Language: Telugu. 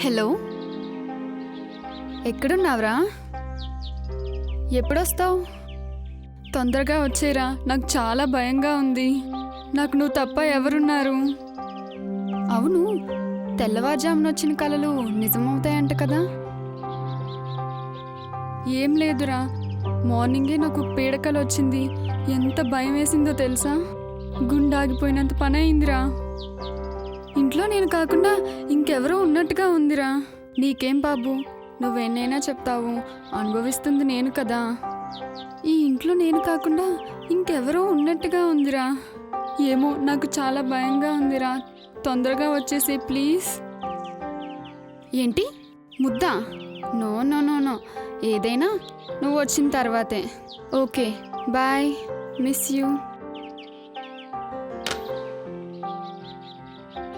హలో, ఎక్కడున్నావురా? ఎప్పుడొస్తావు? తొందరగా వచ్చేరా, నాకు చాలా భయంగా ఉంది. నాకు నువ్వు తప్ప ఎవరున్నారు? అవును, తెల్లవారుజామున వచ్చిన కలలు నిజమవుతాయంట కదా? ఏం లేదురా, మార్నింగే నాకు పీడకల వచ్చింది. ఎంత భయం వేసిందో తెలుసా? గుండాగిపోయినంత పని అయిందిరా. ఇంట్లో నేను కాకుండా ఇంకెవరో ఉన్నట్టుగా ఉందిరా. నీకేం బాబు, నువ్వెన్నైనా చెప్తావు, అనుభవిస్తుంది నేను కదా. ఈ ఇంట్లో నేను కాకుండా ఇంకెవరో ఉన్నట్టుగా ఉందిరా. ఏమో, నాకు చాలా భయంగా ఉందిరా. తొందరగా వచ్చేసి ప్లీజ్. ఏంటి ముద్దా? నో నో నో నో, ఏదైనా నువ్వు వచ్చిన తర్వాతే. Okay bye, miss you.